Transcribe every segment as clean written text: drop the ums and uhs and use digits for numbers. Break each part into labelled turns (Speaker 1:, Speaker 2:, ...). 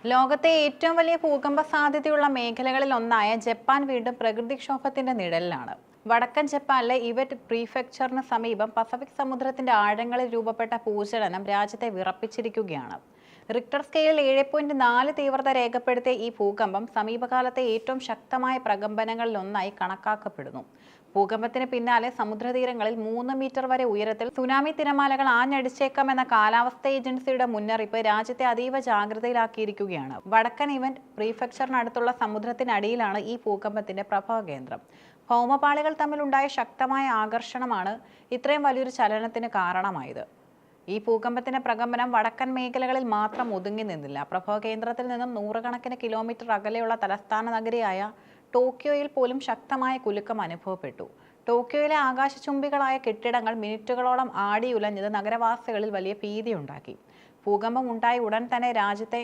Speaker 1: ലോകത്തെ ഏറ്റവും വലിയ ഭൂകമ്പ സാധ്യതയുള്ള മേഖലകളിൽ ഒന്നായ ജപ്പാൻ വീണ്ടും പ്രകൃതിക്ഷോഭത്തിന്റെ നിഴലിലാണ്. വടക്കൻ ജപ്പാനിലെ ഇവറ്റ് പ്രീഫെക്ചറിന് സമീപം പസഫിക് സമുദ്രത്തിന്റെ ആഴങ്ങളിൽ രൂപപ്പെട്ട ഭൂചലനം രാജ്യത്തെ വിറപ്പിച്ചിരിക്കുകയാണ്. റിക്ടർ സ്കെയിലിൽ 7.4 തീവ്രത രേഖപ്പെടുത്തിയ ഈ ഭൂകമ്പം സമീപകാലത്തെ ഏറ്റവും ശക്തമായ പ്രകമ്പനങ്ങളിലൊന്നായി കണക്കാക്കപ്പെടുന്നു. ഭൂകമ്പത്തിന് പിന്നാലെ സമുദ്രതീരങ്ങളിൽ 3 മീറ്റർ വരെ ഉയരത്തിൽ സുനാമി തിരമാലകൾ ആഞ്ഞടിച്ചേക്കാമെന്ന കാലാവസ്ഥാ ഏജൻസിയുടെ മുന്നറിയിപ്പ് രാജ്യത്തെ അതീവ ജാഗ്രതയിലാക്കിയിരിക്കുകയാണ്. വടക്കൻ ഇവന്റ് പ്രീഫെക്ചറിനടുത്തുള്ള സമുദ്രത്തിനടിയിലാണ് ഈ ഭൂകമ്പത്തിന്റെ പ്രഭവ കേന്ദ്രം. ഭൗമപാളികൾ തമ്മിലുണ്ടായ ശക്തമായ ആകർഷണമാണ് ഇത്രയും വലിയൊരു ചലനത്തിന് കാരണമായത്. ഈ ഭൂകമ്പത്തിന്റെ പ്രകമ്പനം വടക്കൻ മേഖലകളിൽ മാത്രം ഒതുങ്ങി നിന്നില്ല. പ്രഭവ കേന്ദ്രത്തിൽ നിന്നും നൂറുകണക്കിന് കിലോമീറ്റർ അകലെയുള്ള തലസ്ഥാന നഗരിയായ ടോക്കിയോയിൽ പോലും ശക്തമായ കുലുക്കം അനുഭവപ്പെട്ടു. ടോക്കിയോയിലെ ആകാശചുംബികളായ കെട്ടിടങ്ങൾ മിനിറ്റുകളോളം ആടിയുലഞ്ഞത് നഗരവാസികളിൽ വലിയ ഭീതിയുണ്ടാക്കി. ഭൂകമ്പം ഉണ്ടായ ഉടൻ തന്നെ രാജ്യത്തെ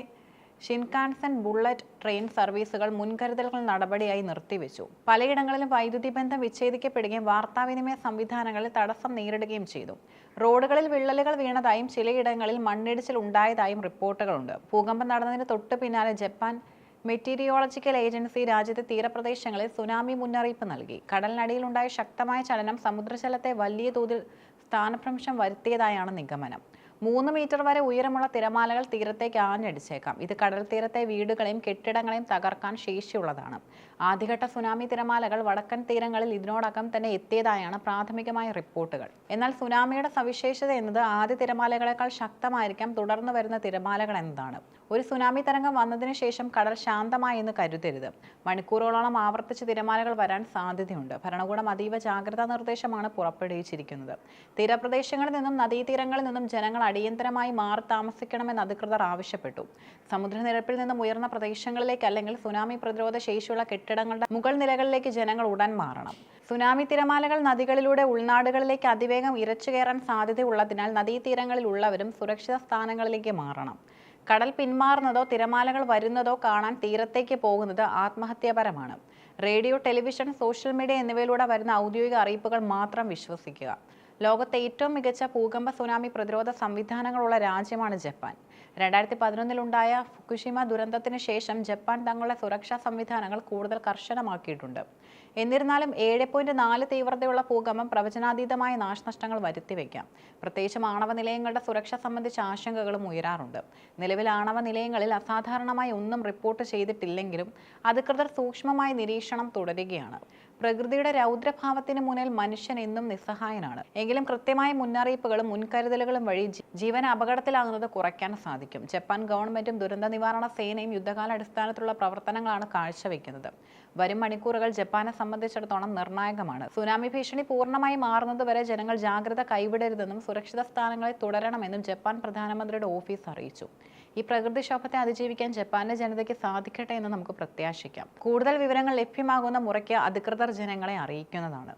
Speaker 1: ഷിൻകാൻസൻ ബുള്ളറ്റ് ട്രെയിൻ സർവീസുകൾ മുൻകരുതലുകൾ നടപടിയായി നിർത്തിവെച്ചു. പലയിടങ്ങളിലും വൈദ്യുതി ബന്ധം വിച്ഛേദിക്കപ്പെടുകയും വാർത്താവിനിമയ സംവിധാനങ്ങളിൽ തടസ്സം നേരിടുകയും ചെയ്തു. റോഡുകളിൽ വിള്ളലുകൾ വീണതായും ചിലയിടങ്ങളിൽ മണ്ണിടിച്ചിൽ ഉണ്ടായതായും റിപ്പോർട്ടുകളുണ്ട്. ഭൂകമ്പം നടന്നതിന് തൊട്ടു പിന്നാലെ ജപ്പാൻ മെറ്റീരിയോളജിക്കൽ ഏജൻസി രാജ്യത്തെ തീരപ്രദേശങ്ങളിൽ സുനാമി മുന്നറിയിപ്പ് നൽകി. കടലിനടിയിലുണ്ടായ ശക്തമായ ചലനം സമുദ്രജലത്തെ വലിയ തോതിൽ സ്ഥാനഭ്രംശം വരുത്തിയതായാണ് നിഗമനം. 3 മീറ്റർ വരെ ഉയരമുള്ള തിരമാലകൾ തീരത്തേക്ക് ആഞ്ഞടിച്ചേക്കാം. ഇത് കടൽ തീരത്തെ വീടുകളെയും കെട്ടിടങ്ങളെയും തകർക്കാൻ ശേഷിയുള്ളതാണ്. ആദ്യഘട്ട സുനാമി തിരമാലകൾ വടക്കൻ തീരങ്ങളിൽ ഇതിനോടകം തന്നെ എത്തിയതായാണ് പ്രാഥമികമായ റിപ്പോർട്ടുകൾ. എന്നാൽ സുനാമിയുടെ സവിശേഷത എന്നത് ആദ്യ തിരമാലകളെക്കാൾ ശക്തമായിരിക്കാം തുടർന്ന് വരുന്ന തിരമാലകൾ എന്നതാണ്. ഒരു സുനാമി തരംഗം വന്നതിന് ശേഷം കടൽ ശാന്തമായി എന്ന് കരുതരുത്. മണിക്കൂറുകളോളം ആവർത്തിച്ച് തിരമാലകൾ വരാൻ സാധ്യതയുണ്ട്. ഭരണകൂടം അതീവ ജാഗ്രതാ നിർദ്ദേശമാണ് പുറപ്പെടുവിച്ചിരിക്കുന്നത്. തീരപ്രദേശങ്ങളിൽ നിന്നും നദീതീരങ്ങളിൽ നിന്നും ജനങ്ങൾ അടിയന്തരമായി മാറി താമസിക്കണമെന്ന് അധികൃതർ ആവശ്യപ്പെട്ടു. സമുദ്രനിരപ്പിൽ നിന്നും ഉയർന്ന പ്രദേശങ്ങളിലേക്ക് അല്ലെങ്കിൽ സുനാമി പ്രതിരോധ ശേഷിയുള്ള കെട്ടിടങ്ങളുടെ മുകൾ നിലകളിലേക്ക് ജനങ്ങൾ ഉടൻ മാറണം. സുനാമി തിരമാലകൾ നദികളിലൂടെ ഉൾനാടുകളിലേക്ക് അതിവേഗം ഇരച്ചു കയറാൻ സാധ്യതയുള്ളതിനാൽ നദീതീരങ്ങളിൽ ഉള്ളവരും സുരക്ഷിത സ്ഥാനങ്ങളിലേക്ക് മാറണം. കടൽ പിന്മാറുന്നതോ തിരമാലകൾ വരുന്നതോ കാണാൻ തീരത്തേക്ക് പോകുന്നത് ആത്മഹത്യാപരമാണ്. റേഡിയോ, ടെലിവിഷൻ, സോഷ്യൽ മീഡിയ എന്നിവയിലൂടെ വരുന്ന ഔദ്യോഗിക അറിയിപ്പുകൾ മാത്രം വിശ്വസിക്കുക. ലോകത്തെ ഏറ്റവും മികച്ച ഭൂകമ്പ സുനാമി പ്രതിരോധ സംവിധാനങ്ങളുള്ള രാജ്യമാണ് ജപ്പാൻ. 2011-ലുണ്ടായ ഫുകുഷിമ ദുരന്തത്തിന് ശേഷം ജപ്പാൻ തങ്ങളുടെ സുരക്ഷാ സംവിധാനങ്ങൾ കൂടുതൽ കർശനമാക്കിയിട്ടുണ്ട്. എന്നിരുന്നാലും 7.4 തീവ്രതയുള്ള ഭൂകമ്പം പ്രവചനാതീതമായ നാശനഷ്ടങ്ങൾ വരുത്തിവെക്കാം. പ്രത്യേകിച്ചും ആണവ നിലയങ്ങളുടെ സുരക്ഷ സംബന്ധിച്ച ആശങ്കകളും ഉയരാറുണ്ട്. നിലവിൽ ആണവ നിലയങ്ങളിൽ അസാധാരണമായി ഒന്നും റിപ്പോർട്ട് ചെയ്തിട്ടില്ലെങ്കിലും അധികൃതർ സൂക്ഷ്മമായ നിരീക്ഷണം തുടരുകയാണ്. പ്രകൃതിയുടെ രൗദ്രഭാവത്തിന് മുന്നിൽ മനുഷ്യൻ എന്നും നിസ്സഹായനാണ്. എങ്കിലും കൃത്യമായ മുന്നറിയിപ്പുകളും മുൻകരുതലുകളും വഴി ജീവൻ അപകടത്തിലാകുന്നത് കുറയ്ക്കാൻ സാധിക്കും. ജപ്പാൻ ഗവൺമെന്റും ദുരന്ത നിവാരണ സേനയും യുദ്ധകാലാടിസ്ഥാനത്തിലുള്ള പ്രവർത്തനങ്ങളാണ് കാഴ്ചവെക്കുന്നത്. വരും മണിക്കൂറുകൾ ജപ്പാനെ സംബന്ധിച്ചിടത്തോളം നിർണായകമാണ്. സുനാമി ഭീഷണി പൂർണ്ണമായി മാറുന്നതുവരെ ജനങ്ങൾ ജാഗ്രത കൈവിടരുതെന്നും സുരക്ഷിത സ്ഥാനങ്ങളിൽ തുടരണമെന്നും ജപ്പാൻ പ്രധാനമന്ത്രിയുടെ ഓഫീസ് അറിയിച്ചു. ഈ പ്രകൃതിക്ഷോഭത്തെ അതിജീവിക്കാൻ ജപ്പാന്റെ ജനതയ്ക്ക് സാധിക്കട്ടെ എന്ന് നമുക്ക് പ്രത്യാശിക്കാം. കൂടുതൽ വിവരങ്ങൾ ലഭ്യമാകുന്ന മുറയ്ക്ക് അധികൃതർ ജനങ്ങളെ അറിയിക്കുന്നതാണ്.